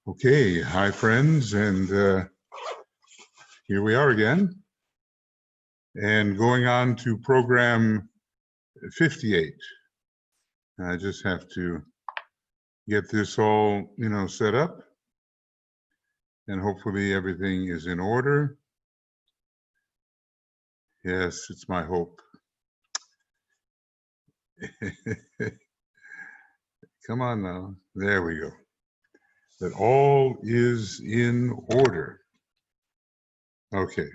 Okay, hi friends, and here we are again, and going on to program 58. I just have to get this all, set up, and hopefully everything is in order. Yes, it's my hope. Come on now, there we go. That all is in order. Okay.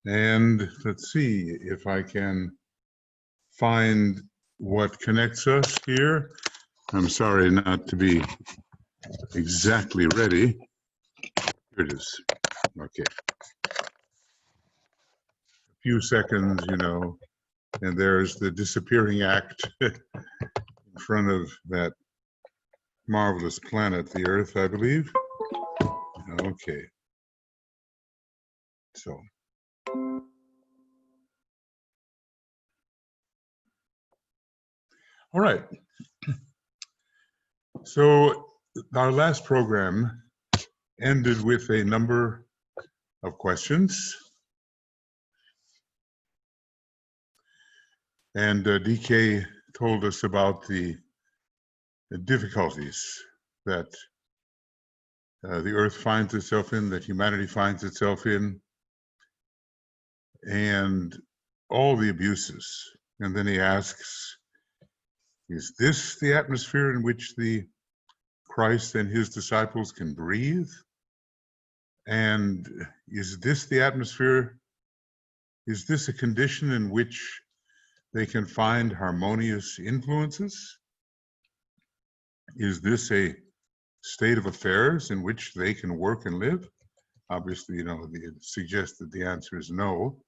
And let's see if I can find what connects us here. I'm sorry not to be exactly ready. Here it is. Okay. A few seconds, and there's the disappearing act in front of that marvelous planet, the Earth, I believe. Okay. So. All right. So our last program ended with a number of questions. And DK told us about the difficulties that the Earth finds itself in, that humanity finds itself in, and all the abuses. And then he asks, is this the atmosphere in which the Christ and his disciples can breathe? And is this the atmosphere? Is this a condition in which they can find harmonious influences? Is this a state of affairs in which they can work and live? Obviously, it suggests that the answer is no.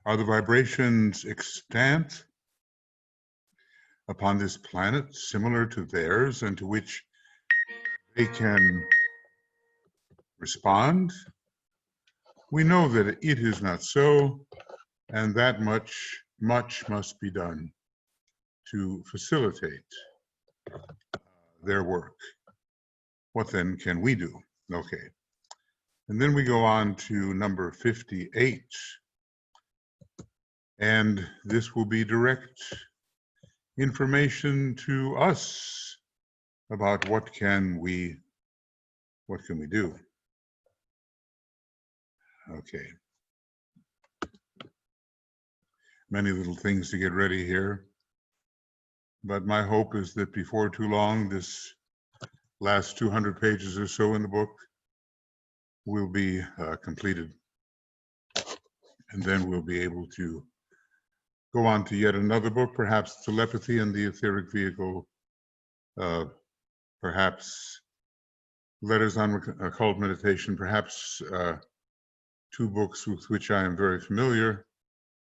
Are the vibrations extant upon this planet similar to theirs and to which they can respond? We know that it is not so, and that much must be done to facilitate their work. What then can we do? Okay. And then we go on to number 58. And this will be direct information to us about what can we do. Okay. Many little things to get ready here. But my hope is that before too long, this last 200 pages or so in the book will be completed. And then we'll be able to go on to yet another book, perhaps Telepathy and the Etheric Vehicle, perhaps Letters on Occult Meditation, perhaps two books with which I am very familiar,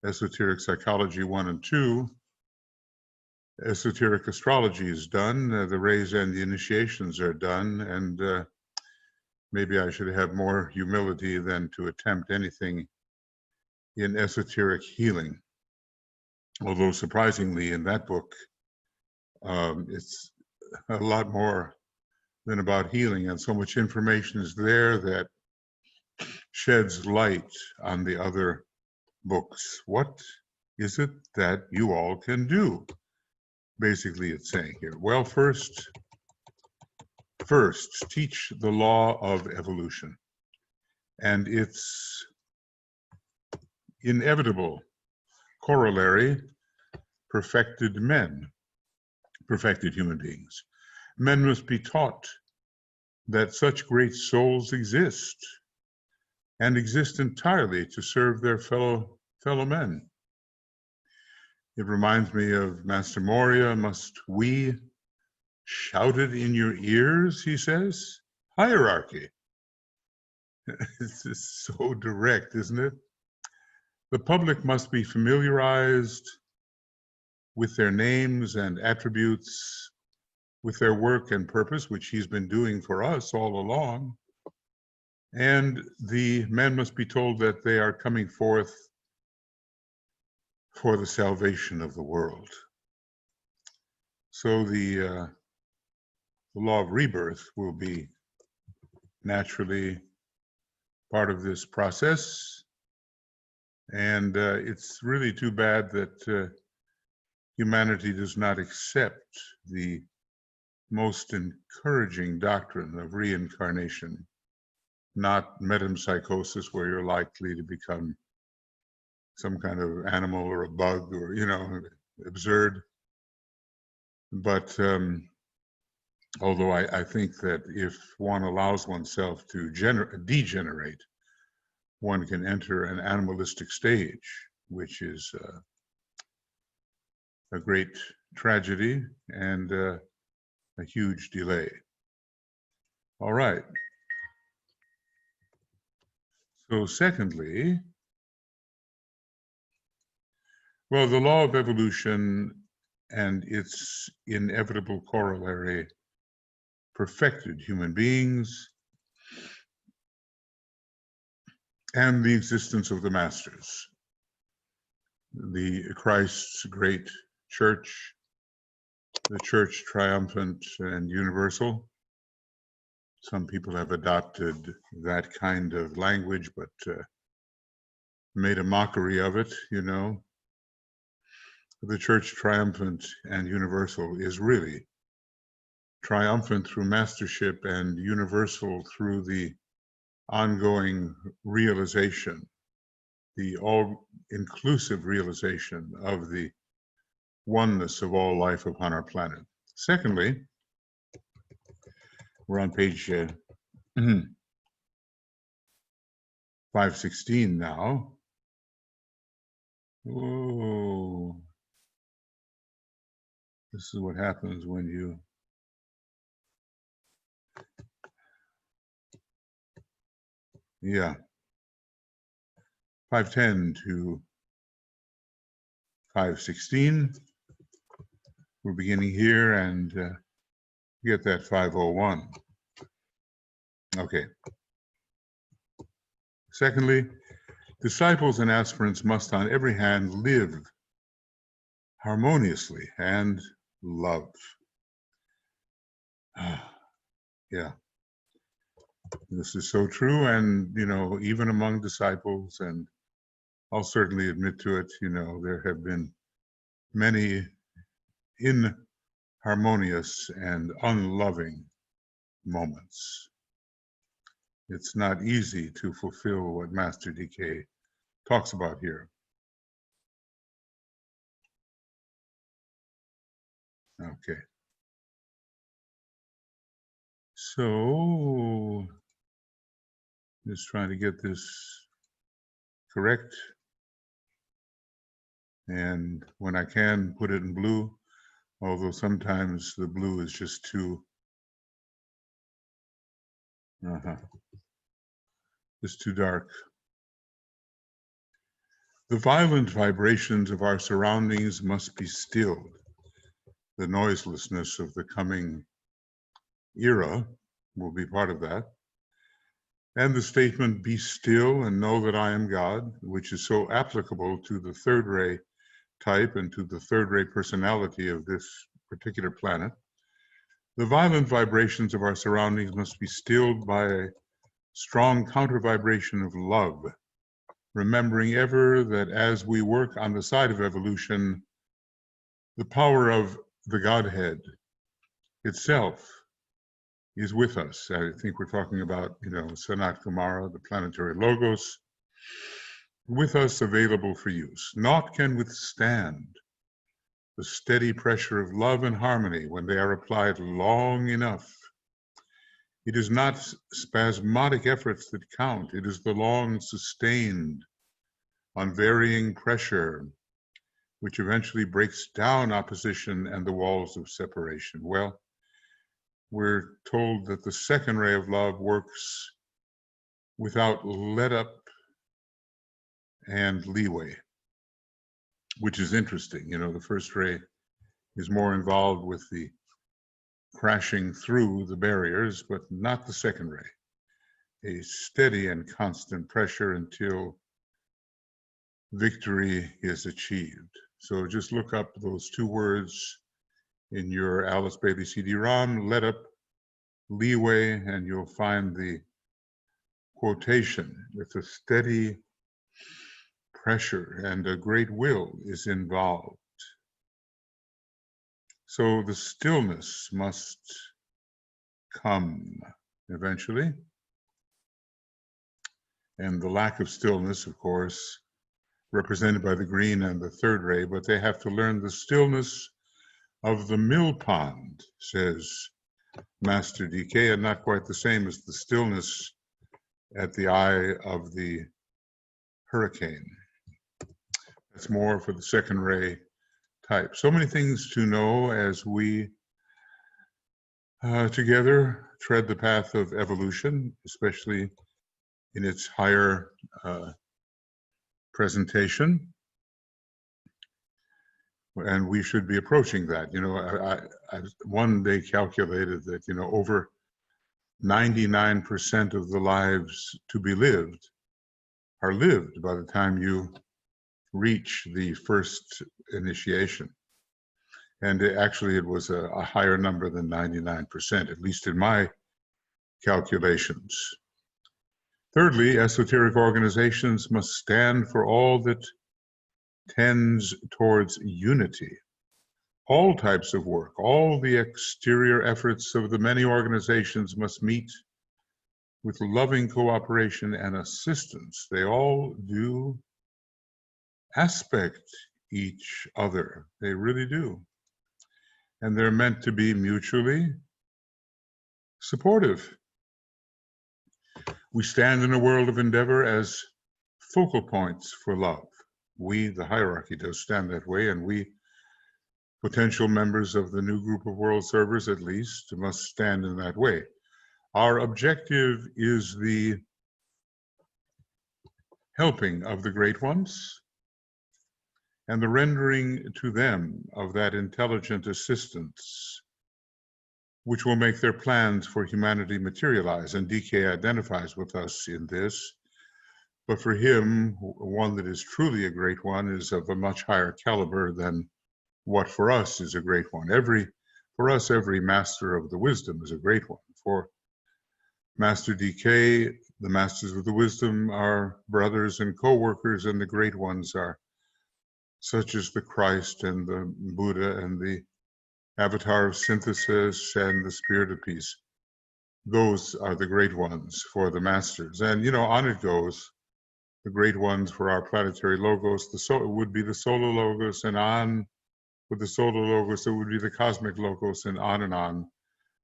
Esoteric Psychology 1 and 2. Esoteric Astrology is done, the Rays and the Initiations are done, and maybe I should have more humility than to attempt anything in esoteric healing. Although surprisingly in that book, it's a lot more than about healing, and so much information is there that sheds light on the other books. What is it that you all can do? Basically, it's saying here, well, first, teach the law of evolution and its inevitable corollary, perfected men, perfected human beings. Men must be taught that such great souls exist and exist entirely to serve their fellow men. It reminds me of Master Moria, must we shout it in your ears, he says? Hierarchy. It's just so direct, isn't it? The public must be familiarized with their names and attributes, with their work and purpose, which he's been doing for us all along. And the men must be told that they are coming forth for the salvation of the world. So the law of rebirth will be naturally part of this process. And it's really too bad that humanity does not accept the most encouraging doctrine of reincarnation, not metempsychosis, where you're likely to become some kind of animal or a bug or, absurd. But although I think that if one allows oneself to degenerate, one can enter an animalistic stage, which is a great tragedy and a huge delay. All right. So secondly, well, the law of evolution and its inevitable corollary perfected human beings and the existence of the masters. The Christ's great church, the church triumphant and universal. Some people have adopted that kind of language, but made a mockery of it, The church triumphant and universal is really triumphant through mastership and universal through the ongoing realization, the all-inclusive realization of the oneness of all life upon our planet. Secondly, we're on page 516 now. Oh, this is what happens when you yeah, 510 to 516. We're beginning here and get that 501. Okay. Secondly, disciples and aspirants must on every hand live harmoniously and love. Yeah. This is so true, and even among disciples, and I'll certainly admit to it, there have been many inharmonious and unloving moments. It's not easy to fulfill what Master DK talks about here. Okay. So, just trying to get this correct. And when I can, put it in blue, although sometimes the blue is just too just too dark. The violent vibrations of our surroundings must be stilled. The noiselessness of the coming era will be part of that. And the statement, be still and know that I am God, which is so applicable to the third ray type and to the third ray personality of this particular planet. The violent vibrations of our surroundings must be stilled by a strong counter vibration of love, remembering ever that as we work on the side of evolution, the power of the Godhead itself is with us. I think we're talking about, Sanat Kumara, the planetary logos, with us, available for use. Naught can withstand the steady pressure of love and harmony when they are applied long enough. It is not spasmodic efforts that count. It is the long, sustained, unvarying pressure which eventually breaks down opposition and the walls of separation. Well, we're told that the second ray of love works without let up and leeway, which is interesting. The first ray is more involved with the crashing through the barriers, but not the second ray. A steady and constant pressure until victory is achieved. So just look up those two words in your Alice Bailey CD-ROM, let up, leeway, and you'll find the quotation. It's a steady pressure and a great will is involved. So the stillness must come eventually. And the lack of stillness, of course, represented by the green and the third ray, but they have to learn the stillness of the mill pond, says Master DK, and not quite the same as the stillness at the eye of the hurricane. That's more for the second ray type. So many things to know as we together tread the path of evolution, especially in its higher presentation. And we should be approaching that. You know, I one day calculated that, you know, over 99% of the lives to be lived are lived by the time you reach the first initiation. And actually it was a higher number than 99%, at least in my calculations. Thirdly, esoteric organizations must stand for all that tends towards unity. All types of work, all the exterior efforts of the many organizations must meet with loving cooperation and assistance. They all do aspect each other. They really do. And they're meant to be mutually supportive. We stand in a world of endeavor as focal points for love. We, the hierarchy, does stand that way, and we, potential members of the new group of world servers at least, must stand in that way. Our objective is the helping of the great ones and the rendering to them of that intelligent assistance which will make their plans for humanity materialize. And DK identifies with us in this. But for him, one that is truly a great one is of a much higher caliber than what for us is a great one. For us, every master of the wisdom is a great one. For Master DK, the masters of the wisdom are brothers and co-workers, and the great ones are such as the Christ and the Buddha and the Avatar of Synthesis and the Spirit of Peace. Those are the great ones for the masters. And, you know, on it goes. The great ones for our planetary logos, it would be the solar logos, and on with the solar logos, it would be the cosmic logos, and on,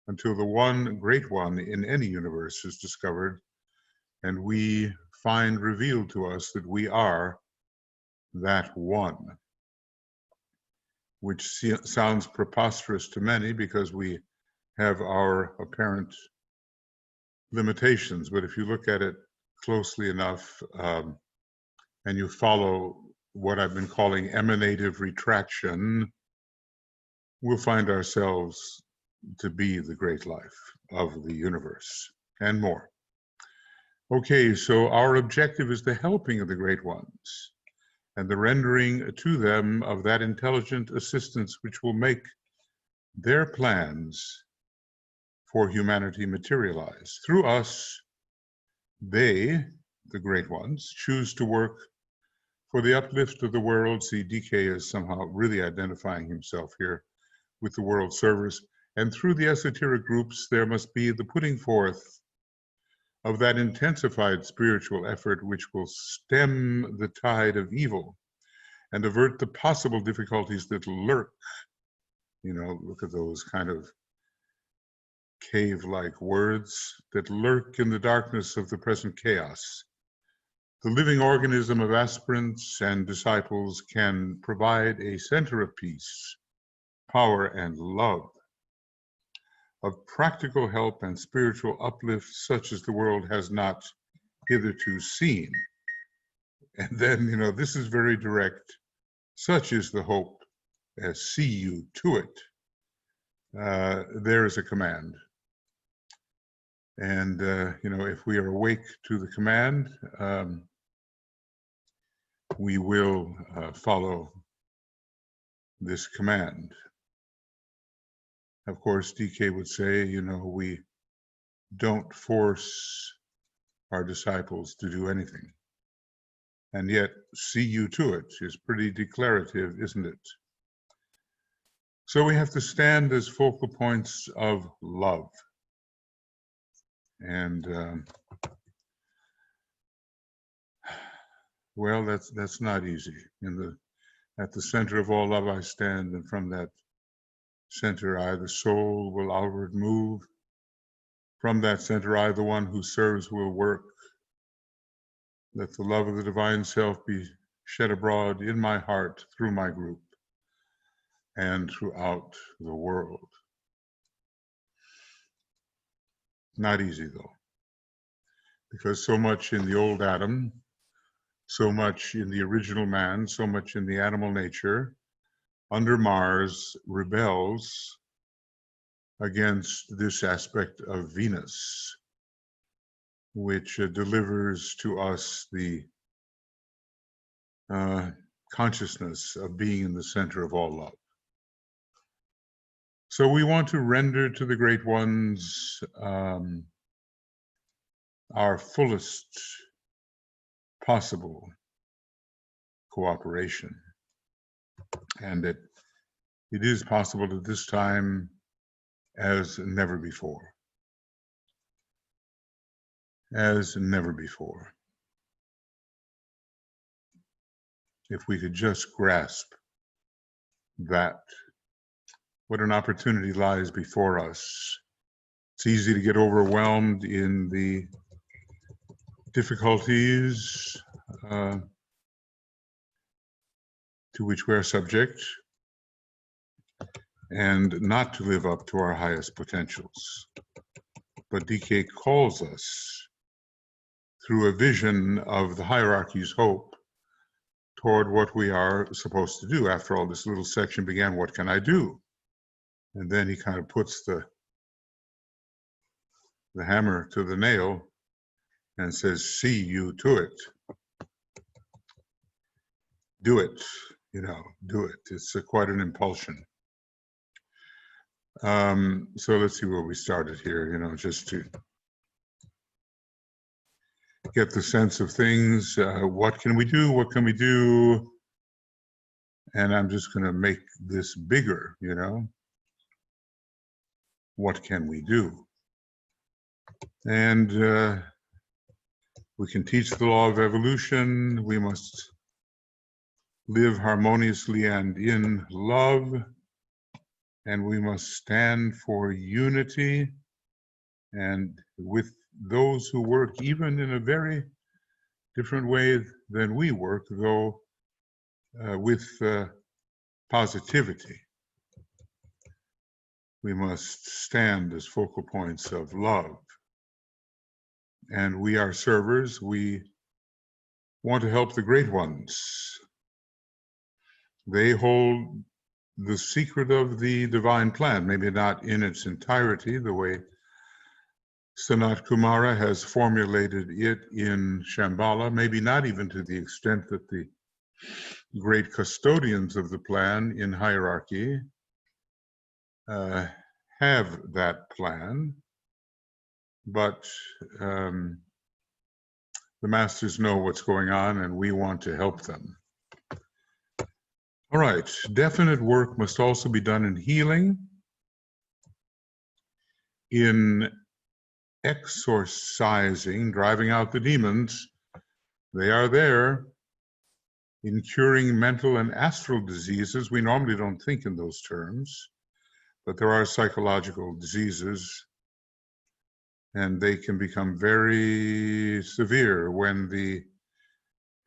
until the one great one in any universe is discovered, and we find revealed to us that we are that one, which sounds preposterous to many because we have our apparent limitations. But if you look at it closely enough, and you follow what I've been calling emanative retraction, we'll find ourselves to be the great life of the universe and more. Okay, so our objective is the helping of the great ones and the rendering to them of that intelligent assistance which will make their plans for humanity materialize. Through us, they, the great ones, choose to work for the uplift of the world. See, DK is somehow really identifying himself here with the world servers. And through the esoteric groups, there must be the putting forth of that intensified spiritual effort which will stem the tide of evil and avert the possible difficulties that lurk. You know, look at those kind of cave-like words that lurk in the darkness of the present chaos. The living organism of aspirants and disciples can provide a center of peace, power, and love, of practical help and spiritual uplift such as the world has not hitherto seen. And then, you know, this is very direct. Such is the hope, as see you to it. There is a command. And, you know, if we are awake to the command, we will follow this command. Of course, DK would say, we don't force our disciples to do anything. And yet, see you to it is pretty declarative, isn't it? So we have to stand as focal points of love. And, well, that's not easy. At the center of all love I stand, and from that center I, the soul, will outward move. From that center I, the one who serves, will work. Let the love of the divine self be shed abroad in my heart, through my group, and throughout the world. Not easy, though, because so much in the old Adam, so much in the original man, so much in the animal nature, under Mars, rebels against this aspect of Venus, which delivers to us the consciousness of being in the center of all love. So we want to render to the great ones our fullest possible cooperation. And it is possible at this time as never before. As never before. If we could just grasp that, what an opportunity lies before us. It's easy to get overwhelmed in the difficulties to which we're subject, and not to live up to our highest potentials. But DK calls us through a vision of the hierarchy's hope toward what we are supposed to do. After all, this little section began, what can I do? And then he kind of puts the hammer to the nail and says, see you to it. Do it, do it. It's quite an impulsion. So let's see where we started here, just to get the sense of things. What can we do? What can we do? And I'm just going to make this bigger, What can we do? And we can teach the law of evolution. We must live harmoniously and in love. And we must stand for unity, and with those who work even in a very different way than we work, though with positivity. We must stand as focal points of love. And we are servers. We want to help the great ones. They hold the secret of the divine plan, maybe not in its entirety, the way Sanat Kumara has formulated it in Shambhala, maybe not even to the extent that the great custodians of the plan in hierarchy have that plan, but the masters know what's going on, and we want to help them. All right, definite work must also be done in healing, in exorcising, driving out the demons. They are there. In curing mental and astral diseases. We normally don't think in those terms, but there are psychological diseases, and they can become very severe when the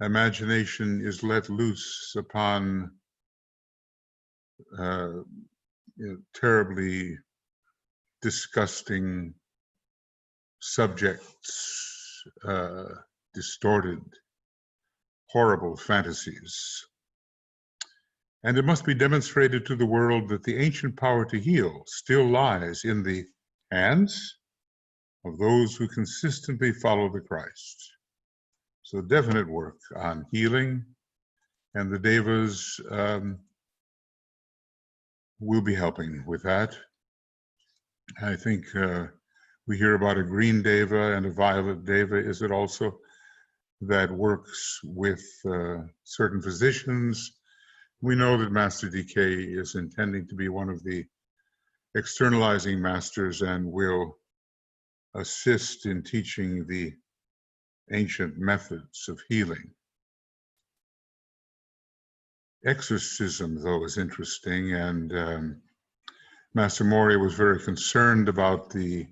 imagination is let loose upon terribly disgusting subjects, distorted, horrible fantasies. And it must be demonstrated to the world that the ancient power to heal still lies in the hands of those who consistently follow the Christ. So definite work on healing, and the Devas will be helping with that. I think we hear about a green deva and a violet deva. Is it also that works with certain physicians? We know that Master DK is intending to be one of the externalizing masters and will assist in teaching the ancient methods of healing. Exorcism, though, is interesting, and Master Mori was very concerned about the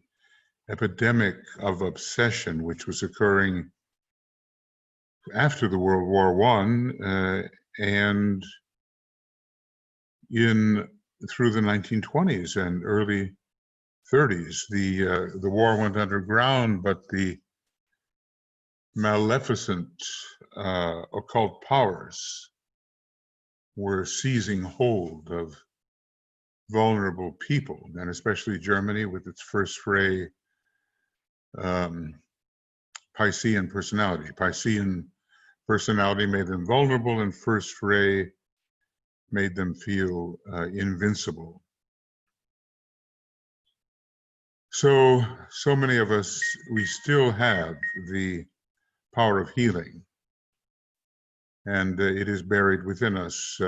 epidemic of obsession which was occurring after the World War I and through the 1920s and early 30s. The war went underground, but the maleficent occult powers were seizing hold of vulnerable people, and especially Germany with its first ray Piscean personality. Piscean personality made them vulnerable, and first ray made them feel invincible. So many of us, we still have the power of healing, and it is buried within us.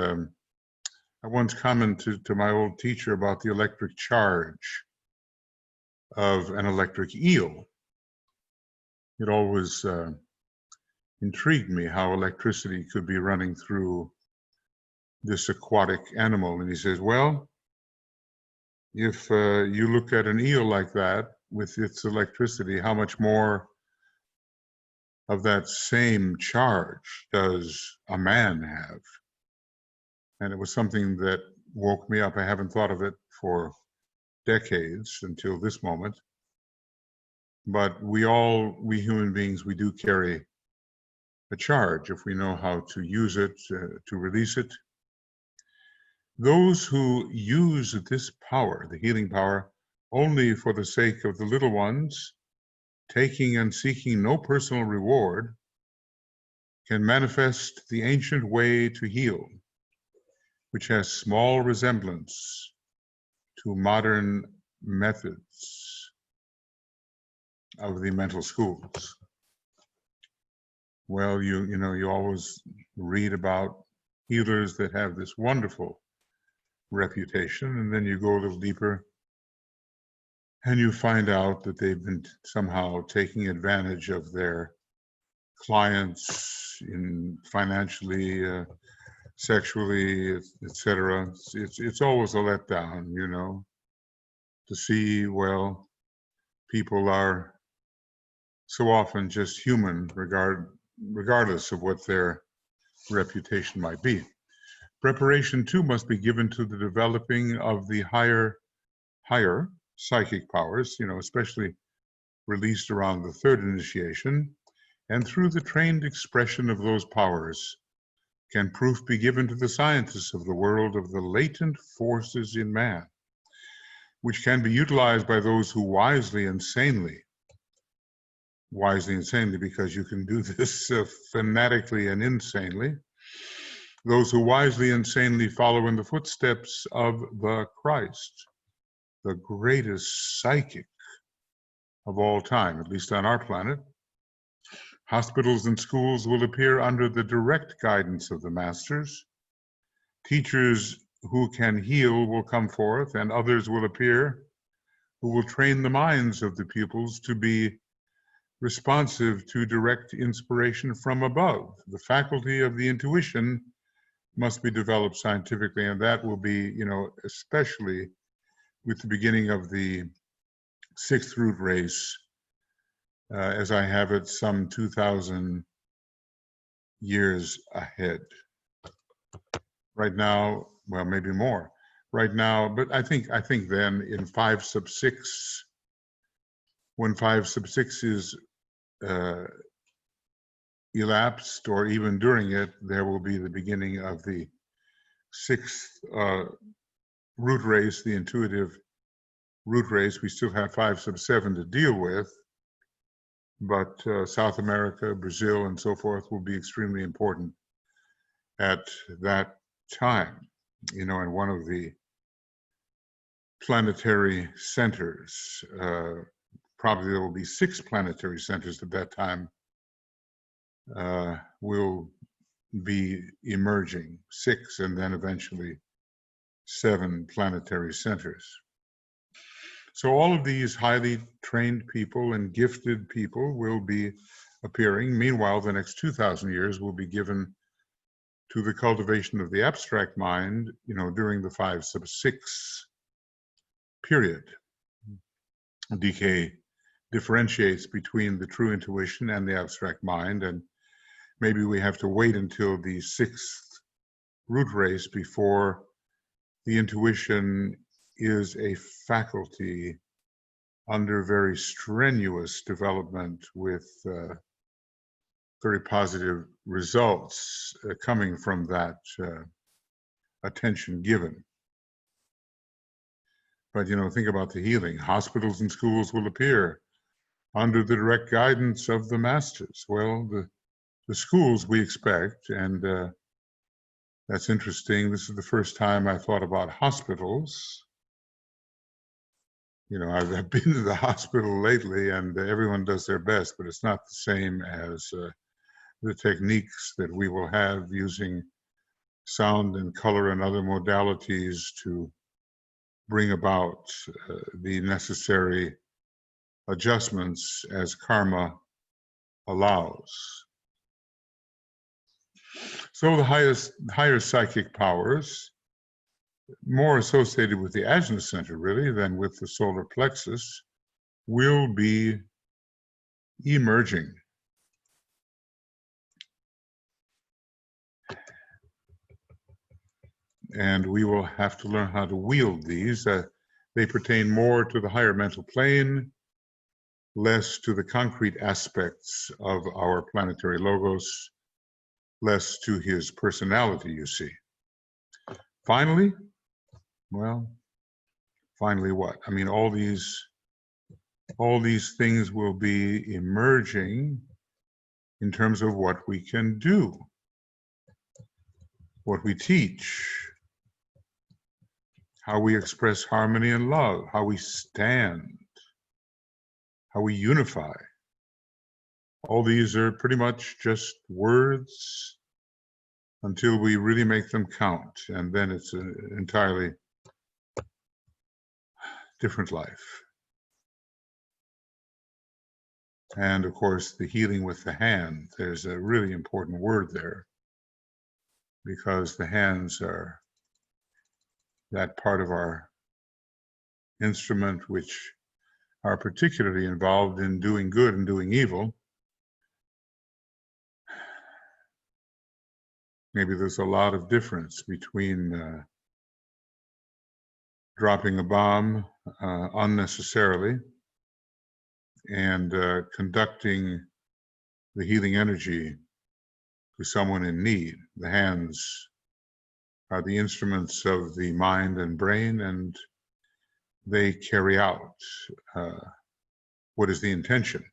I once commented to my old teacher about the electric charge of an electric eel. It always intrigued me how electricity could be running through this aquatic animal. And he says, well, if you look at an eel like that with its electricity, how much more of that same charge does a man have? And it was something that woke me up. I haven't thought of it for decades until this moment. But we human beings, we do carry a charge if we know how to use it, to release it. Those who use this power, the healing power, only for the sake of the little ones, taking and seeking no personal reward, can manifest the ancient way to heal, which has small resemblance to modern methods of the mental schools. Well, you always read about healers that have this wonderful reputation, and then you go a little deeper and you find out that they've been somehow taking advantage of their clients in financially, sexually, etc. It's always a letdown, to see, well, people are so often just human, regardless of what their reputation might be. Preparation, too, must be given to the developing of the higher psychic powers, especially released around the third initiation. And through the trained expression of those powers, can proof be given to the scientists of the world of the latent forces in man, which can be utilized by those who wisely and sanely, because you can do this fanatically and insanely, those who wisely and sanely follow in the footsteps of the Christ, the greatest psychic of all time, at least on our planet. Hospitals and schools will appear under the direct guidance of the masters. Teachers who can heal will come forth, and others will appear who will train the minds of the pupils to be responsive to direct inspiration from above. The faculty of the intuition must be developed scientifically, and that will be, especially with the beginning of the sixth root race, as I have it, some 2,000 years ahead. Right now, well, maybe more. Right now, but I think then in 5 sub 6, when 5 sub 6 is elapsed, or even during it, there will be the beginning of the 6th root race, the intuitive root race. We still have 5 sub 7 to deal with, but South America, Brazil, and so forth will be extremely important at that time. And one of the planetary centers. Probably there will be 6 planetary centers at that time will be emerging, 6 and then eventually 7 planetary centers. So all of these highly trained people and gifted people will be appearing. Meanwhile, the next 2,000 years will be given to the cultivation of the abstract mind, during the 5/6 period. DK differentiates between the true intuition and the abstract mind, and maybe we have to wait until the 6th root race before the intuition is a faculty under very strenuous development with very positive results coming from that attention given. But, think about the healing. Hospitals and schools will appear under the direct guidance of the masters. Well, the schools we expect, and that's interesting. This is the first time I thought about hospitals. I've been to the hospital lately, and everyone does their best, but it's not the same as the techniques that we will have using sound and color and other modalities to bring about the necessary adjustments as karma allows. So the higher psychic powers, more associated with the Ajna center really than with the solar plexus, will be emerging. And we will have to learn how to wield these. They pertain more to the higher mental plane, less to the concrete aspects of our planetary logos, less to his personality, you see. Finally, finally what? I mean, all these things will be emerging in terms of what we can do, what we teach, how we express harmony and love, how we stand, how we unify. All these are pretty much just words until we really make them count, and then it's an entirely different life. And of course, the healing with the hand, there's a really important word there, because the hands are that part of our instrument which are particularly involved in doing good and doing evil. Maybe there's a lot of difference between dropping a bomb unnecessarily and conducting the healing energy to someone in need. The hands are the instruments of the mind and brain, and they carry out what is the intention.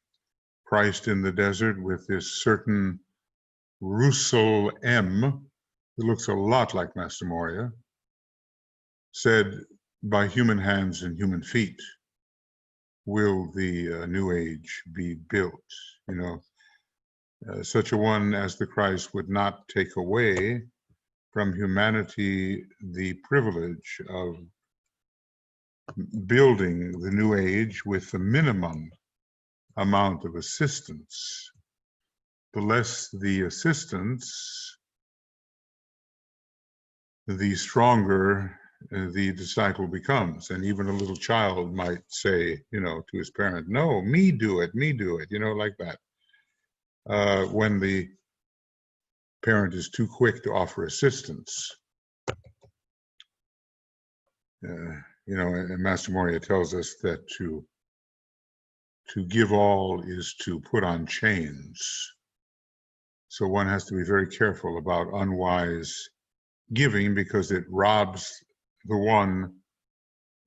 Christ in the desert with this certain Russell M, who looks a lot like Master Moria, said, by human hands and human feet will the new age be built. Such a one as the Christ would not take away from humanity the privilege of building the new age with the minimum amount of assistance. The less the assistance, the stronger the disciple becomes. And even a little child might say, to his parent, no, me do it, like that. When the parent is too quick to offer assistance. And Master Moria tells us that to give all is to put on chains. So one has to be very careful about unwise giving, because it robs the one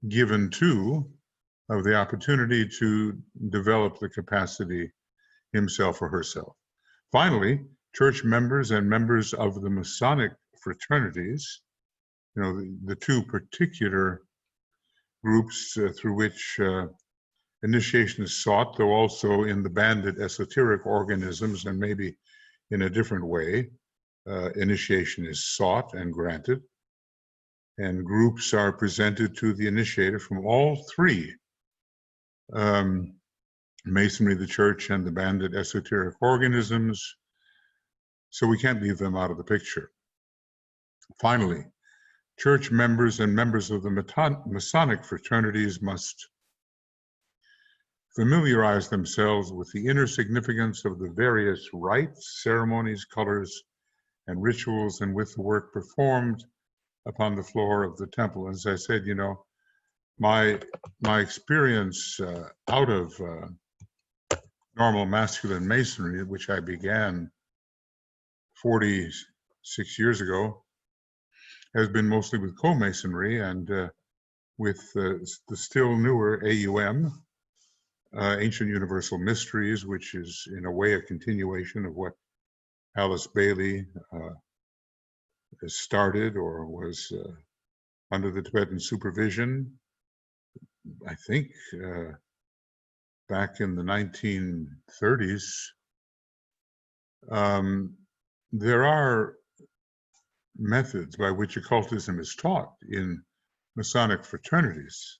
given to of the opportunity to develop the capacity himself or herself. Finally, church members and members of the Masonic fraternities, the two particular groups through which initiation is sought, though also in the banded esoteric organisms, and maybe in a different way, initiation is sought and granted. And groups are presented to the initiator from all three, Masonry, the church, and the banded esoteric organisms, so we can't leave them out of the picture. Finally, church members and members of the Masonic fraternities must familiarize themselves with the inner significance of the various rites, ceremonies, colors, and rituals, and with the work performed upon the floor of the temple. As I said, you know, my experience out of normal masculine masonry, which I began 46 years ago, has been mostly with co-masonry and with the still newer AUM, Ancient Universal Mysteries, which is in a way a continuation of what Alice Bailey started or was under the Tibetan supervision, I think, back in the 1930s. There are methods by which occultism is taught in Masonic fraternities.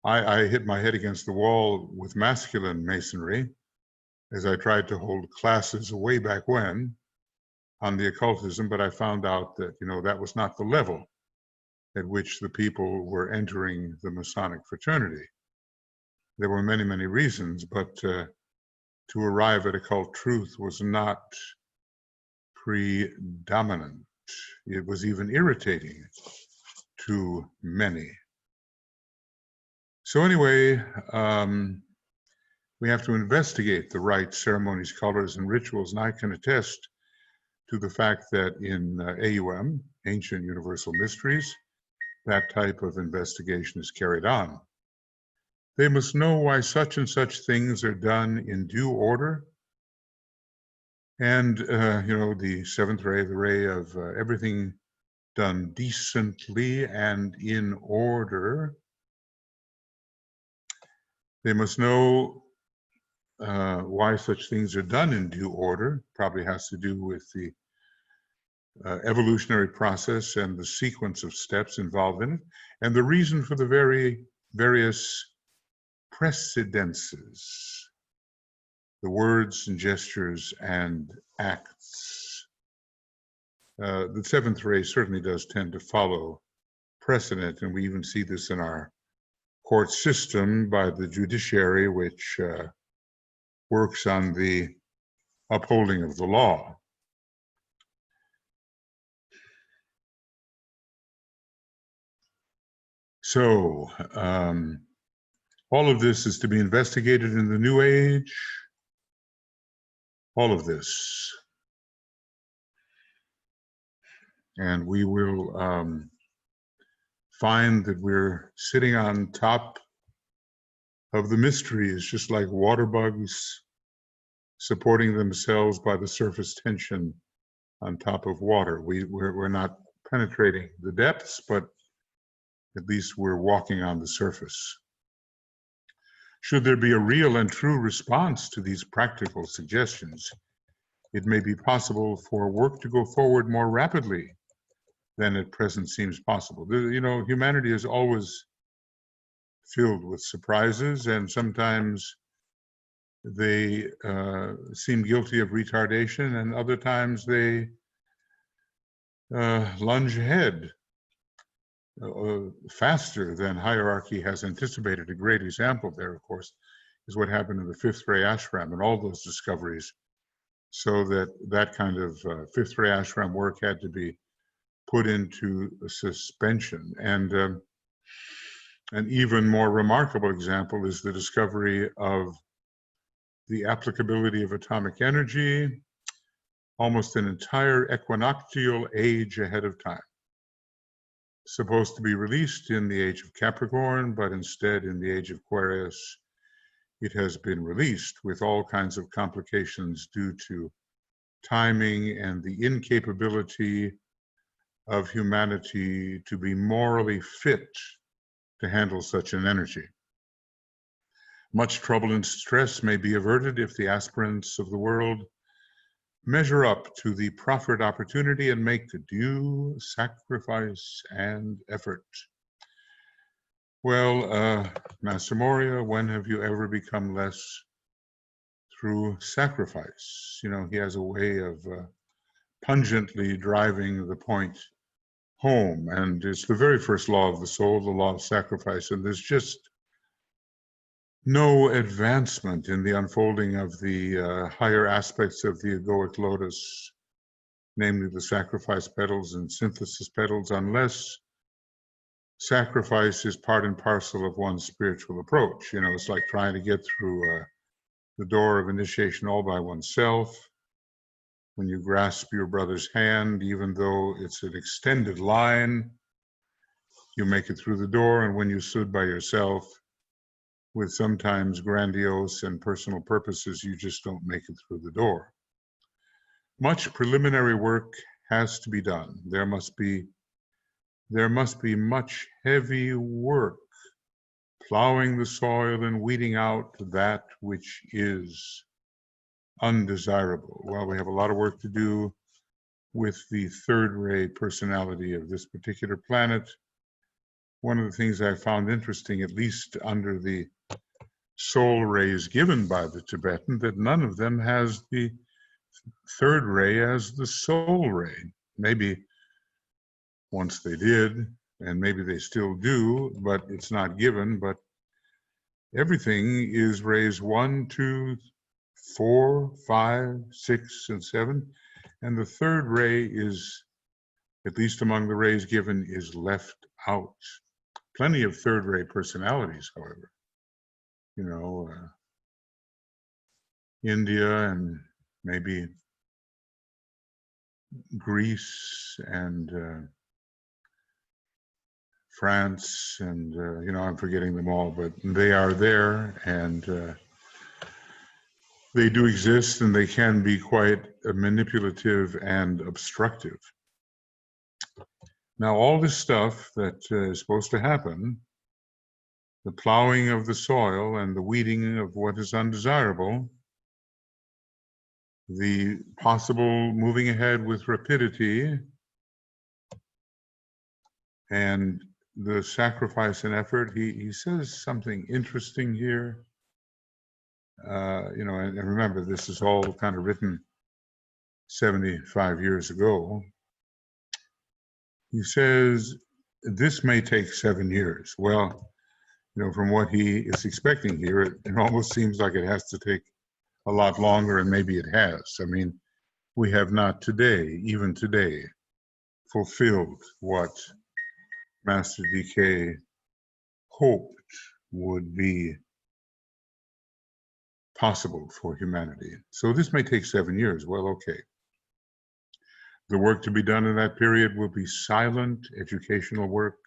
I hit my head against the wall with masculine masonry as I tried to hold classes way back when on the occultism, but I found out that, you know, that was not the level at which the people were entering the Masonic fraternity. There were many, many reasons, but to arrive at occult truth was not predominant. It was even irritating to many. So anyway, we have to investigate the rites, ceremonies, colors, and rituals, and I can attest to the fact that in AUM, Ancient Universal Mysteries, that type of investigation is carried on. They must know why such and such things are done in due order. And, you know, the seventh ray, the ray of everything done decently and in order. They must know why such things are done in due order. Probably has to do with the evolutionary process and the sequence of steps involved in it, and the reason for the various precedences, the words and gestures and acts. The seventh ray certainly does tend to follow precedent, and we even see this in our court system by the judiciary, which works on the upholding of the law. So, all of this is to be investigated in the New Age. All of this. And we will find that we're sitting on top of the mysteries, just like water bugs supporting themselves by the surface tension on top of water. We're not penetrating the depths, but at least we're walking on the surface. Should there be a real and true response to these practical suggestions, it may be possible for work to go forward more rapidly than at present seems possible. You know, humanity is always filled with surprises, and sometimes they seem guilty of retardation, and other times they lunge ahead faster than hierarchy has anticipated. A great example there, of course, is what happened in the fifth ray ashram and all those discoveries, so that kind of fifth ray ashram work had to be put into suspension. And an even more remarkable example is the discovery of the applicability of atomic energy almost an entire equinoctial age ahead of time. Supposed to be released in the age of Capricorn, but instead in the age of Aquarius, it has been released with all kinds of complications due to timing and the incapability of humanity to be morally fit to handle such an energy. Much trouble and stress may be averted if the aspirants of the world measure up to the proffered opportunity and make the due sacrifice and effort. Well, Master Moria, when have you ever become less through sacrifice? You know, he has a way of pungently driving the point home, and it's the very first law of the soul, the law of sacrifice, and there's just no advancement in the unfolding of the higher aspects of the egoic lotus, namely the sacrifice petals and synthesis petals, unless sacrifice is part and parcel of one's spiritual approach. You know, it's like trying to get through the door of initiation all by oneself. When you grasp your brother's hand, even though it's an extended line, you make it through the door, and when you stood by yourself, with sometimes grandiose and personal purposes, you just don't make it through the door. Much preliminary work has to be done. There must be much heavy work, plowing the soil and weeding out that which is undesirable. Well, we have a lot of work to do with the third-ray personality of this particular planet. One of the things I found interesting, at least under the soul rays given by the Tibetan, that none of them has the third ray as the soul ray. Maybe once they did, and maybe they still do, but it's not given. But everything is rays 1, 2, 4, 5, 6, and 7. And the third ray is, at least among the rays given, is left out. Plenty of third ray personalities, however. You know, India and maybe Greece and France and, you know, I'm forgetting them all, but they are there, and they do exist, and they can be quite manipulative and obstructive. Now, all this stuff that is supposed to happen, the plowing of the soil and the weeding of what is undesirable, the possible moving ahead with rapidity, and the sacrifice and effort. He says something interesting here. You know, and remember, this is all kind of written 75 years ago. He says, this may take 7 years. Well, you know, from what he is expecting here, it almost seems like it has to take a lot longer, and maybe it has. I mean, we have not today, even today, fulfilled what Master DK hoped would be possible for humanity. So this may take 7 years. Well, okay. The work to be done in that period will be silent educational work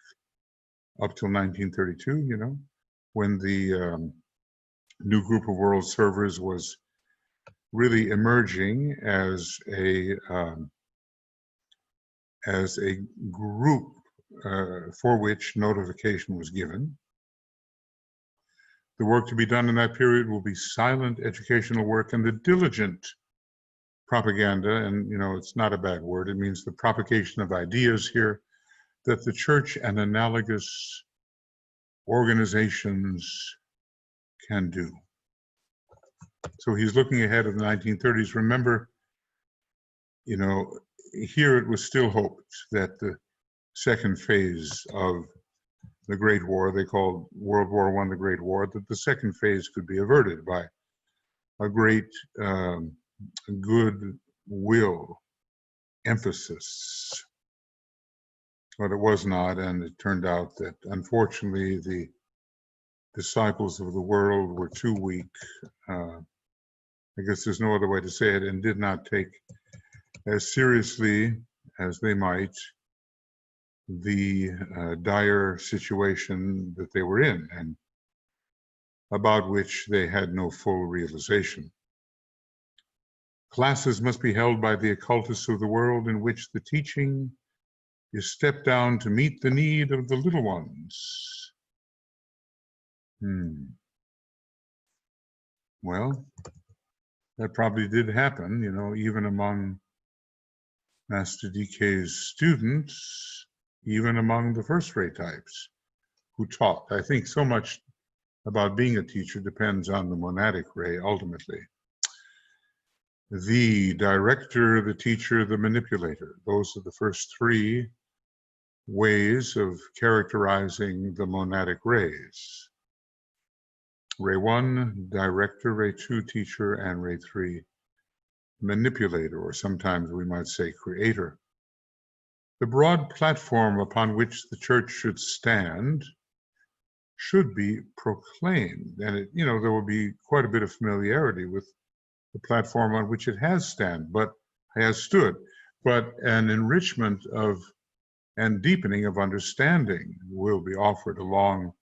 up till 1932, you know, when the new group of world servers was really emerging as a group for which notification was given. The work to be done in that period will be silent educational work and the diligent propaganda, and you know, it's not a bad word, it means the propagation of ideas here, that the church and analogous organizations can do. So he's looking ahead of the 1930s. Remember, you know, here it was still hoped that the second phase of the Great War, they called World War I the Great War, that the second phase could be averted by a great goodwill emphasis. But it was not, and it turned out that unfortunately the disciples of the world were too weak, I guess there's no other way to say it, and did not take as seriously as they might the dire situation that they were in, and about which they had no full realization. Classes must be held by the occultists of the world in which the teaching is stepped down to meet the need of the little ones. Well, that probably did happen, even among Master DK's students, even among the first-rate types who taught. I think so much about being a teacher depends on the monadic ray, ultimately. The director, the teacher, the manipulator. Those are the first three ways of characterizing the monadic rays. Ray 1, director, Ray 2, teacher, and Ray 3, manipulator, or sometimes we might say creator. The broad platform upon which the church should stand should be proclaimed. And there will be quite a bit of familiarity with the platform on which it has stood, but an enrichment of and deepening of understanding will be offered along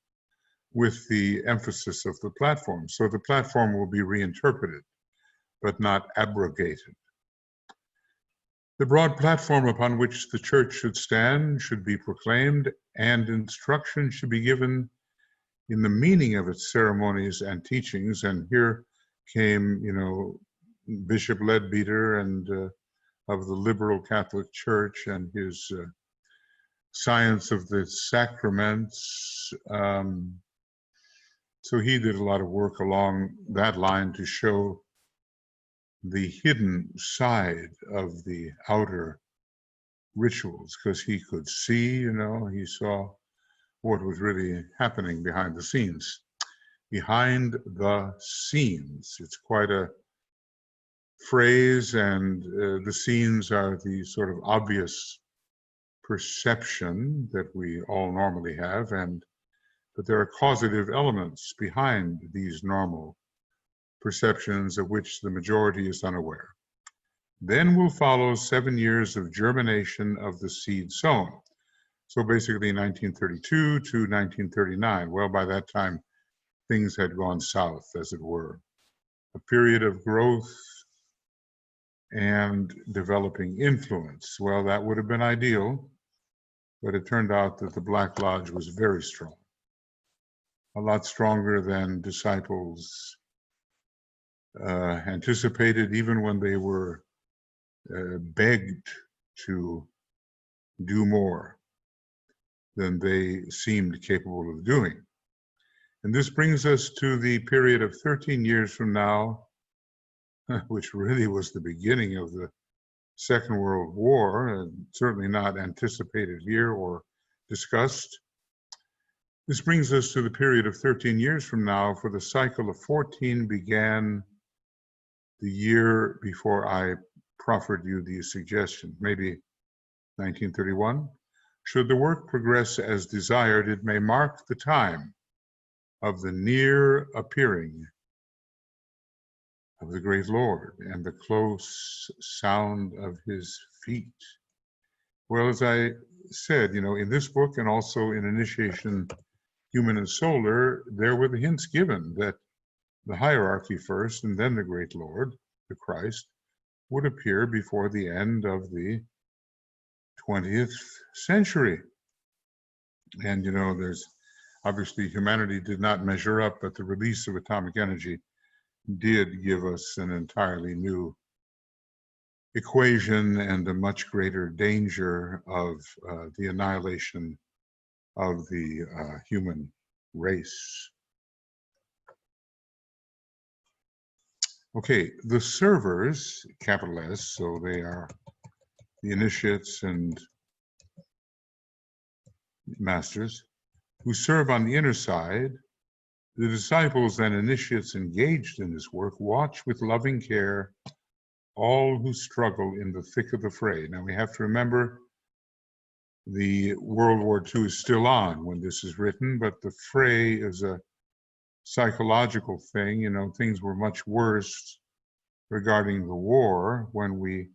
with the emphasis of the platform. So the platform will be reinterpreted, but not abrogated. The broad platform upon which the church should stand should be proclaimed, and instruction should be given in the meaning of its ceremonies and teachings. And here came, Bishop Leadbeater and of the liberal Catholic Church and his science of the sacraments. So he did a lot of work along that line to show the hidden side of the outer rituals, because he could see, he saw what was really happening behind the scenes. Behind the scenes, it's quite a phrase, and the scenes are the sort of obvious perception that we all normally have, but there are causative elements behind these normal perceptions of which the majority is unaware. Then will follow 7 years of germination of the seed sown. So basically 1932 to 1939. Well, by that time, things had gone south, as it were. A period of growth and developing influence. Well, that would have been ideal, but it turned out that the Black Lodge was very strong, a lot stronger than disciples anticipated, even when they were begged to do more than they seemed capable of doing. And this brings us to the period of 13 years from now, which really was the beginning of the Second World War, and certainly not anticipated here or discussed. This brings us to the period of 13 years from now, for the cycle of 14 began the year before I proffered you the suggestion, maybe 1931. Should the work progress as desired, it may mark the time of the near appearing of the great Lord and the close sound of his feet. Well, as I said, in this book and also in Initiation Human and Solar, there were the hints given that the hierarchy first and then the great Lord, the Christ, would appear before the end of the 20th century. And, there's obviously humanity did not measure up, but the release of atomic energy did give us an entirely new equation and a much greater danger of the annihilation of the human race. Okay, the servers, capital S, so they are the initiates and masters, who serve on the inner side. The disciples and initiates engaged in this work watch with loving care all who struggle in the thick of the fray. Now we have to remember the World War II is still on when this is written, but the fray is a psychological thing. Things were much worse regarding the war when we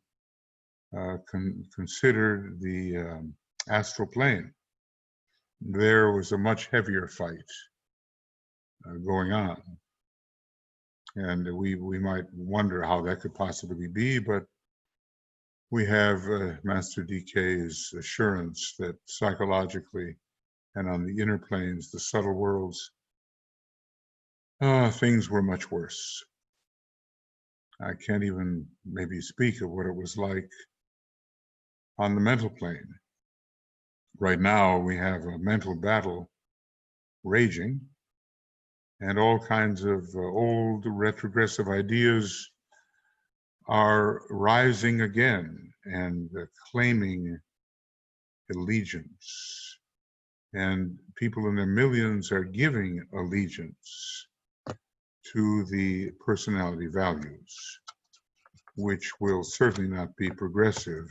considered the astral plane. There was a much heavier fight going on. And we might wonder how that could possibly be, but we have Master DK's assurance that psychologically and on the inner planes, the subtle worlds, things were much worse. I can't even maybe speak of what it was like on the mental plane. Right now, we have a mental battle raging, and all kinds of old retrogressive ideas are rising again and claiming allegiance. And people in their millions are giving allegiance to the personality values, which will certainly not be progressive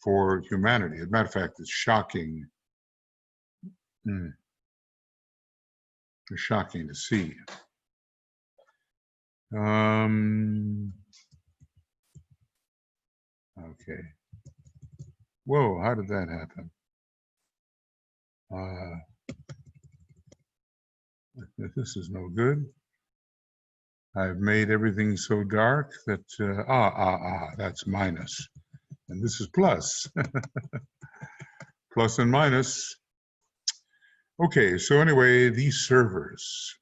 for humanity. As a matter of fact, it's shocking. It's shocking to see. Okay. Whoa, how did that happen? This is no good. I've made everything so dark that, that's minus. And this is plus. Plus and minus. Okay, so anyway, these servers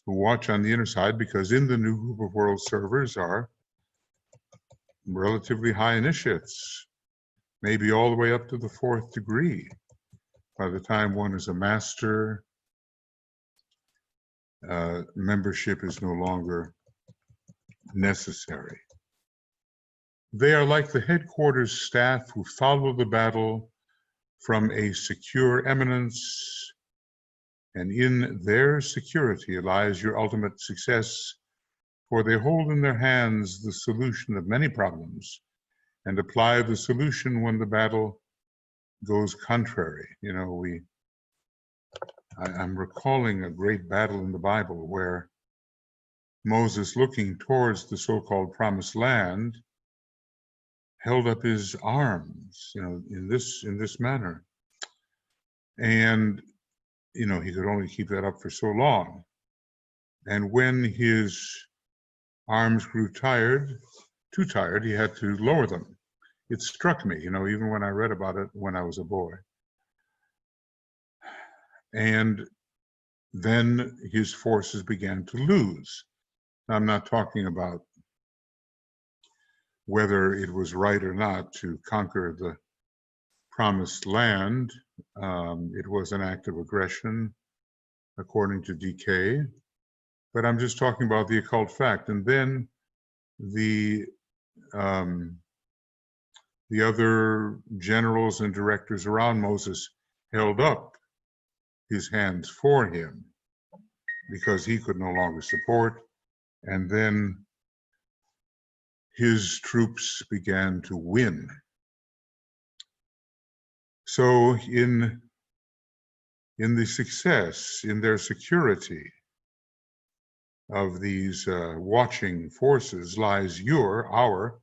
who watch on the inner side, because in the new group of world servers are relatively high initiates, maybe all the way up to the 4th degree. By the time one is a master, membership is no longer necessary. They are like the headquarters staff who follow the battle from a secure eminence, and in their security lies your ultimate success, for they hold in their hands the solution of many problems and apply the solution when the battle goes contrary. You know, I'm recalling a great battle in the Bible where Moses, looking towards the so-called promised land, held up his arms, you know, in this manner. And, you know, he could only keep that up for so long. And when his arms grew too tired, he had to lower them. It struck me, you know, even when I read about it when I was a boy. And then his forces began to lose. I'm not talking about whether it was right or not to conquer the promised land. It was an act of aggression, according to DK. But I'm just talking about the occult fact. And then the other generals and directors around Moses held up his hands for him because he could no longer support. And then his troops began to win. So in the success, in their security of these watching forces lies our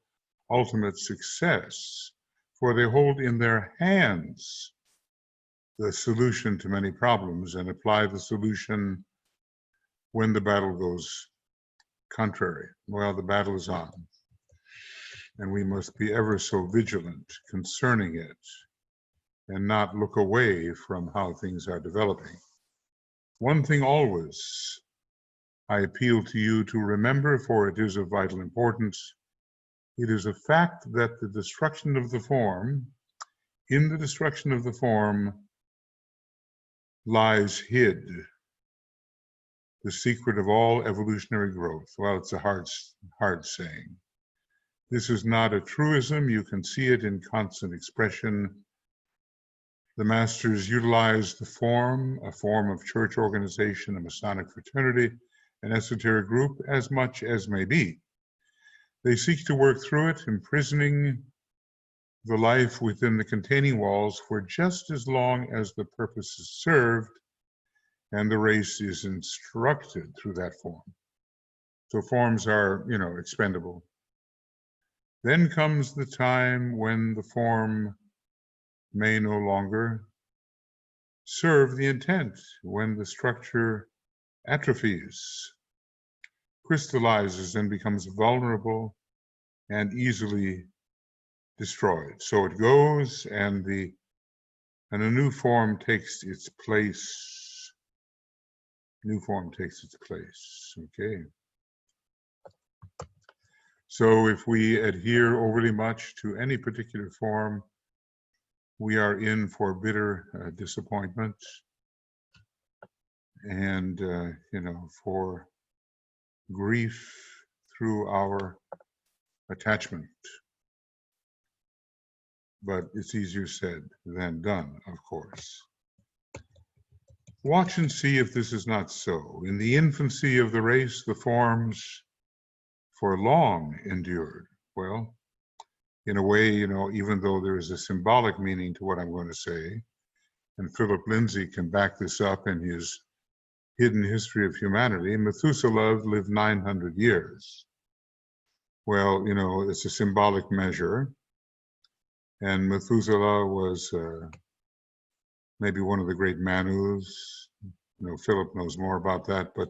ultimate success, for they hold in their hands the solution to many problems and apply the solution when the battle goes contrary. Well, the battle is on, and we must be ever so vigilant concerning it and not look away from how things are developing. One thing always I appeal to you to remember, for it is of vital importance. It is a fact that in the destruction of the form lies hid the secret of all evolutionary growth. Well, it's a hard saying. This is not a truism. You can see it in constant expression. The masters utilize the form, a form of church organization, a Masonic fraternity, an esoteric group, as much as may be. They seek to work through it, imprisoning the life within the containing walls for just as long as the purpose is served and the race is instructed through that form. So forms are, you know, expendable. Then comes the time when the form may no longer serve the intent, when the structure atrophies, crystallizes, and becomes vulnerable and easily destroyed. So it goes, and a new form takes its place. new form takes its place. Okay. So if we adhere overly much to any particular form, we are in for bitter disappointment and, for grief through our attachment. But it's easier said than done, of course. Watch and see if this is not so. In the infancy of the race, the forms for long endured. Well, in a way, even though there is a symbolic meaning to what I'm going to say, and Philip Lindsay can back this up in his Hidden History of Humanity, Methuselah lived 900 years. Well, it's a symbolic measure, and Methuselah was maybe one of the great Manus. Philip knows more about that, but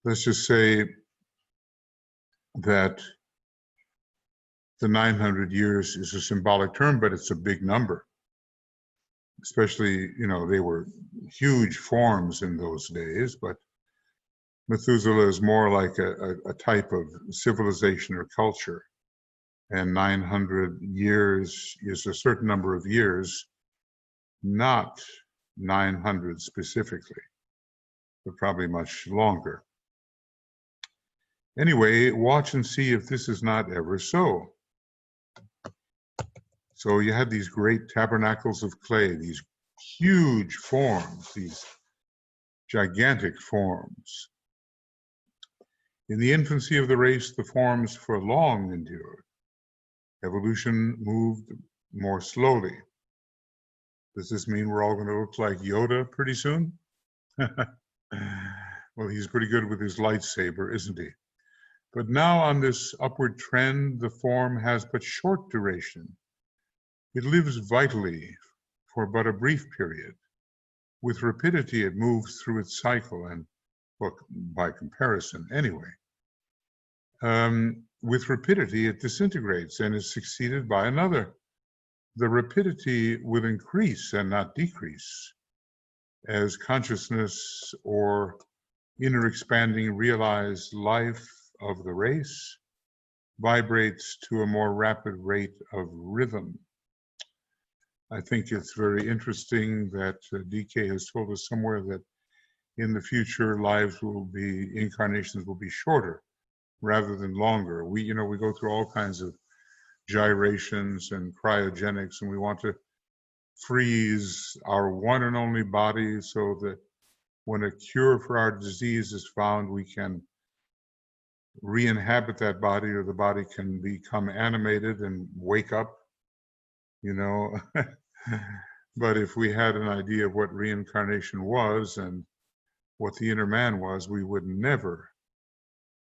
let's just say that the 900 years is a symbolic term, but it's a big number. Especially, they were huge forms in those days, but Methuselah is more like a type of civilization or culture. And 900 years is a certain number of years, not 900 specifically, but probably much longer. Anyway, watch and see if this is not ever so. So you had these great tabernacles of clay, these huge forms, these gigantic forms. In the infancy of the race, the forms for long endured. Evolution moved more slowly. Does this mean we're all going to look like Yoda pretty soon? Well, he's pretty good with his lightsaber, isn't he? But now on this upward trend, the form has but short duration. It lives vitally for but a brief period. With rapidity, it moves through its cycle, and well, by comparison anyway. With rapidity, it disintegrates and is succeeded by another. The rapidity will increase and not decrease as consciousness or inner expanding realized life of the race vibrates to a more rapid rate of rhythm. I think it's very interesting that DK has told us somewhere that in the future incarnations will be shorter rather than longer. We go through all kinds of gyrations and cryogenics, and we want to freeze our one and only body so that when a cure for our disease is found, we can re-inhabit that body, or the body can become animated and wake up, But if we had an idea of what reincarnation was and what the inner man was, we would never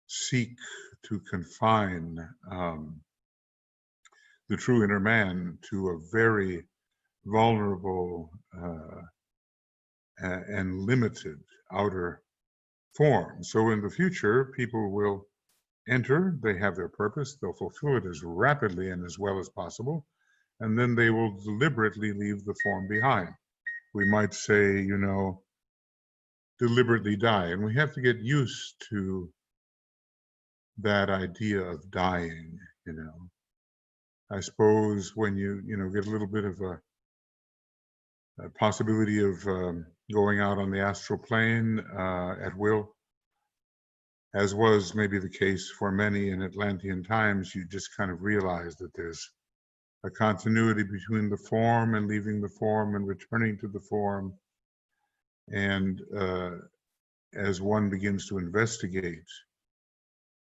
seek to confine the true inner man to a very vulnerable and limited outer form. So in the future, people will enter, they have their purpose, they'll fulfill it as rapidly and as well as possible, and then they will deliberately leave the form behind. We might say, deliberately die, and we have to get used to that idea of dying, I suppose when you get a little bit of a possibility of going out on the astral plane at will, as was maybe the case for many in Atlantean times, you just kind of realize that there's a continuity between the form and leaving the form and returning to the form. And as one begins to investigate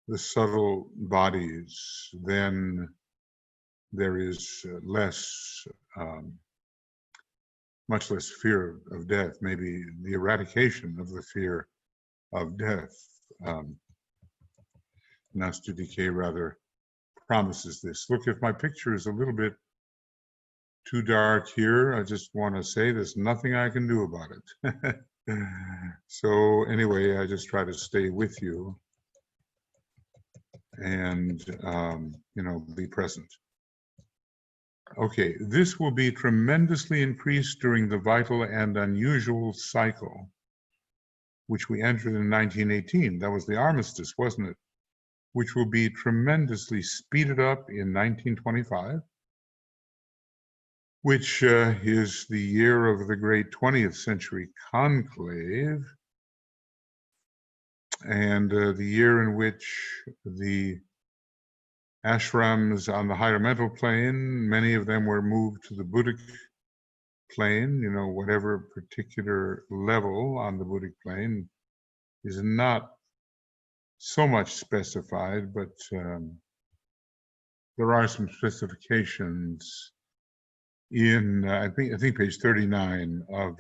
the subtle bodies, then there is much less fear of death, maybe the eradication of the fear of death. Master DK rather promises this. Look, if my picture is a little bit too dark here, I just want to say there's nothing I can do about it. So anyway, I just try to stay with you and, be present. Okay, this will be tremendously increased during the vital and unusual cycle which we entered in 1918. That was the armistice, wasn't it? Which will be tremendously speeded up in 1925, which is the year of the great 20th century conclave, and the year in which the ashrams on the higher mental plane, many of them were moved to the Buddhic plane, you know, whatever particular level on the Buddhic plane is not so much specified, but there are some specifications in, I think page 39 of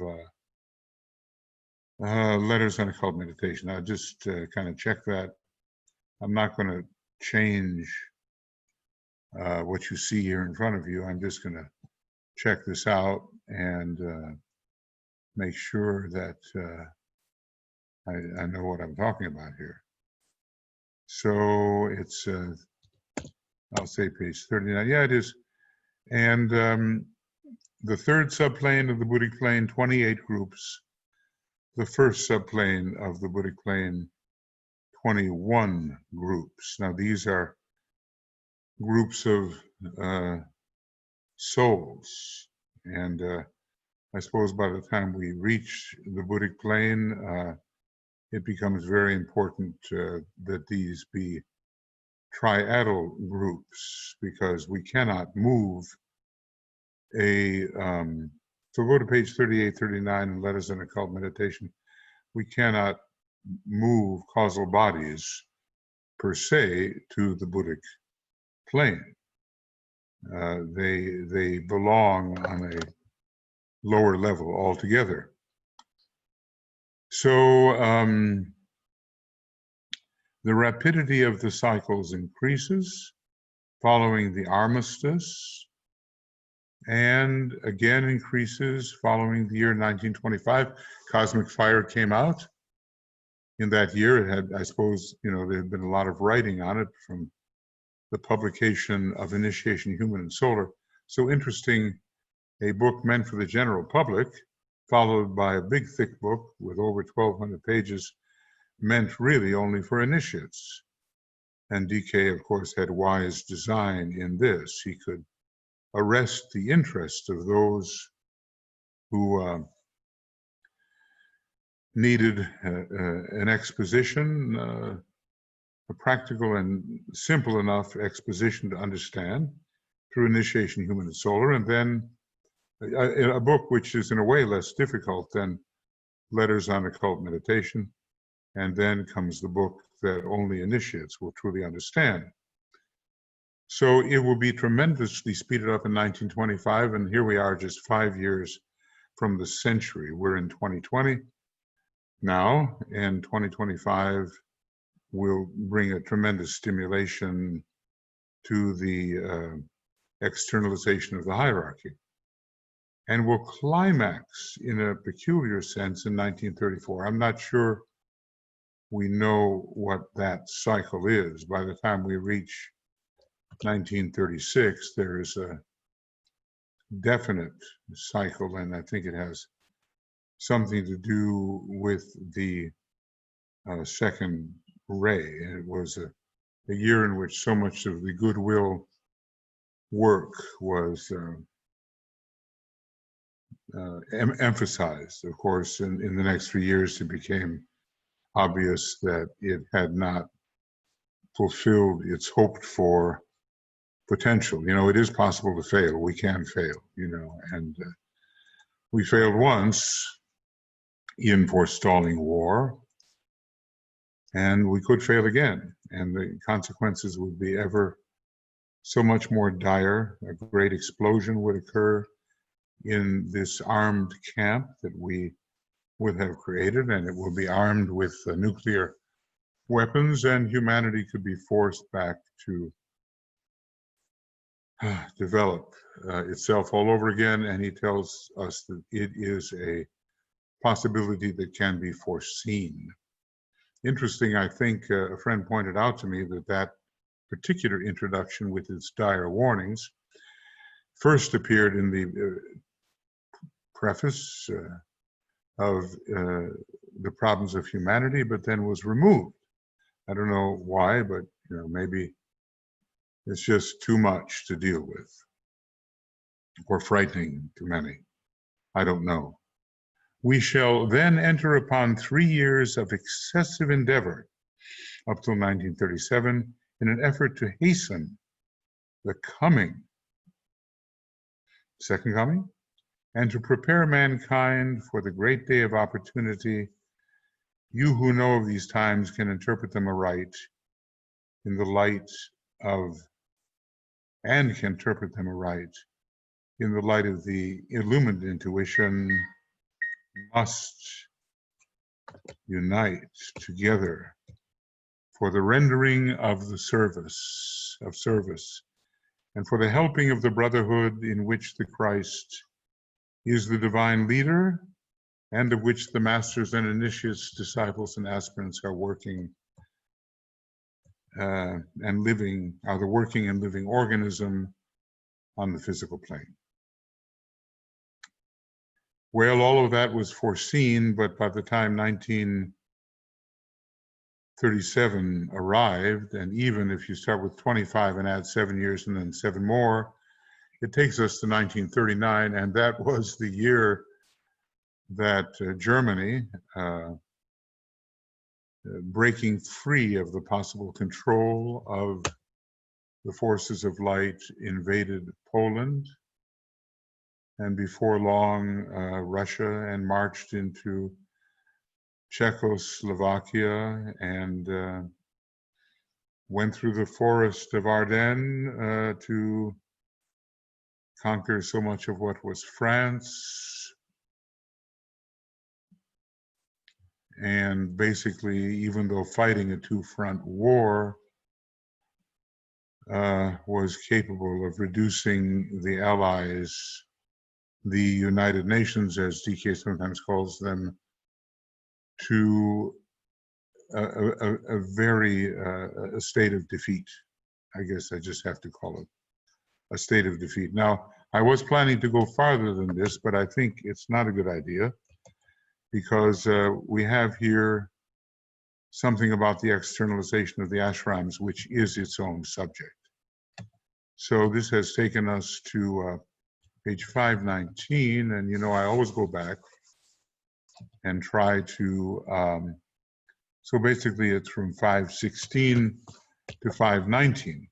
Letters on Occult Meditation. I'll just kind of check that. I'm not going to change what you see here in front of you. I'm just going to check this out and make sure that I know what I'm talking about here. So it's, I'll say page 39. Yeah, it is. And the third subplane of the Buddhic plane, 28 groups. The first subplane of the Buddhic plane, 21 groups. Now these are groups of souls. And I suppose by the time we reach the Buddhic plane, it becomes very important that these be triadal groups, because we cannot move a, so go to page 38, 39 in Letters on Occult Meditation. We cannot move causal bodies per se to the Buddhic plane. They belong on a lower level altogether. So the rapidity of the cycles increases following the armistice, and again increases following the year 1925. Cosmic Fire came out in that year. It had, I suppose, you know, there had been a lot of writing on it from the publication of Initiation Human and Solar. So interesting, a book meant for the general public, followed by a big thick book with over 1,200 pages, meant really only for initiates. And DK, of course, had wise design in this. He could arrest the interest of those who needed an exposition, a practical and simple enough exposition to understand through Initiation Human and Solar, and then a book which is in a way less difficult than Letters on Occult Meditation, and then comes the book that only initiates will truly understand. So it will be tremendously speeded up in 1925, and here we are just 5 years from the century. We're in 2020 now, and 2025 will bring a tremendous stimulation to the externalization of the hierarchy, and will climax in a peculiar sense in 1934. I'm not sure we know what that cycle is. By the time we reach 1936, there is a definite cycle, and I think it has something to do with the second ray. And it was a year in which so much of the goodwill work was emphasized. Of course, in the next 3 years, it became obvious that it had not fulfilled its hoped for potential. You know, it is possible to fail. We can fail, you know, and we failed once in forestalling war, and we could fail again, and the consequences would be ever so much more dire. A great explosion would occur in this armed camp that we would have created, and it will be armed with nuclear weapons, and humanity could be forced back to develop itself all over again. And he tells us that it is a possibility that can be foreseen. Interesting, I think a friend pointed out to me that that particular introduction with its dire warnings first appeared in the preface of the problems of humanity, but then was removed. I don't know why, but maybe it's just too much to deal with, or frightening to many. I don't know. We shall then enter upon 3 years of excessive endeavor up till 1937 in an effort to hasten the coming, second coming, and to prepare mankind for the great day of opportunity. You who know of these times can interpret them aright in the light of, and can interpret them aright in the light of the illumined intuition, must unite together for the rendering of the service, and for the helping of the brotherhood in which the Christ is the divine leader, and of which the masters and initiates, disciples and aspirants are working and living, are the working and living organism on the physical plane. Well, all of that was foreseen, but by the time 1937 arrived, and even if you start with 25 and add 7 years and then 7 more, it takes us to 1939, and that was the year that Germany, breaking free of the possible control of the forces of light, invaded Poland, and before long Russia, and marched into Czechoslovakia, and went through the forest of Ardennes to conquer so much of what was France. And basically, even though fighting a two-front war, was capable of reducing the Allies, the United Nations, as DK sometimes calls them, to a very a state of defeat. I guess I just have to call it a state of defeat. Now, I was planning to go farther than this, but I think it's not a good idea, because we have here something about the externalization of the ashrams, which is its own subject. So this has taken us to page 519, and I always go back and try to, so basically it's from 516 to 519.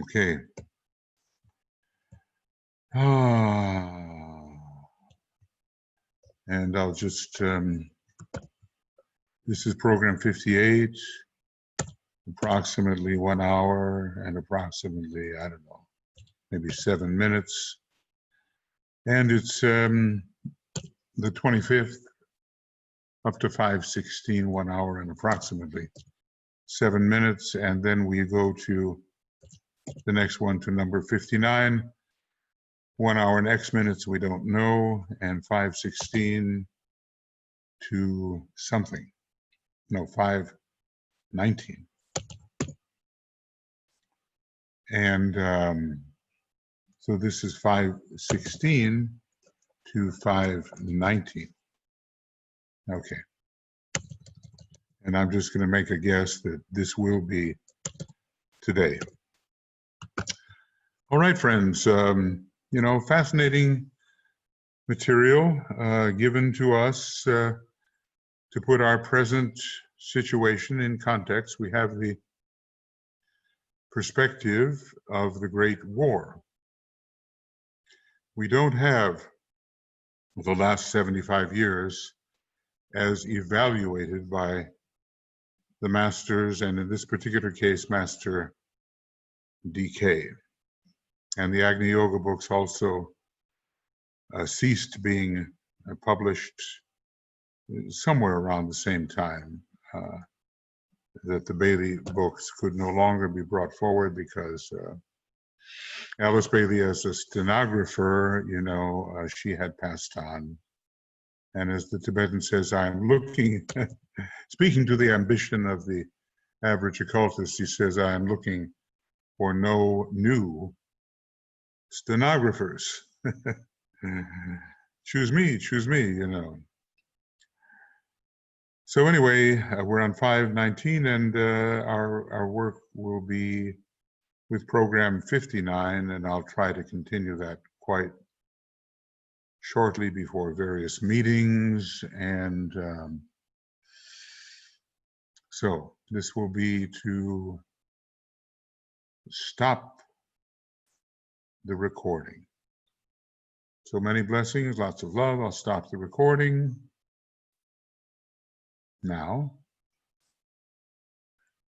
Okay. And I'll just, this is program 58, approximately 1 hour and approximately, I don't know, maybe 7 minutes. And it's the 25th up to 5:16, 1 hour and approximately 7 minutes. And then we go to the next one, to number 59, 1 hour and X minutes, we don't know, and 5:16 to something. No, 5:19. And so this is 5:16 to 5:19. Okay. And I'm just going to make a guess that this will be today. All right, friends. Fascinating material given to us to put our present situation in context. We have the perspective of the Great War. We don't have the last 75 years as evaluated by the masters, and in this particular case, Master DK. And the Agni Yoga books also ceased being published somewhere around the same time that the Bailey books could no longer be brought forward, because Alice Bailey, as a stenographer, she had passed on. And as the Tibetan says, I'm looking, speaking to the ambition of the average occultist, he says, I'm looking for no new stenographers. choose me, you know. So anyway, we're on 519, and our work will be with program 59, and I'll try to continue that quite shortly before various meetings. And so this will be to stop the recording. So many blessings, lots of love. I'll stop the recording now.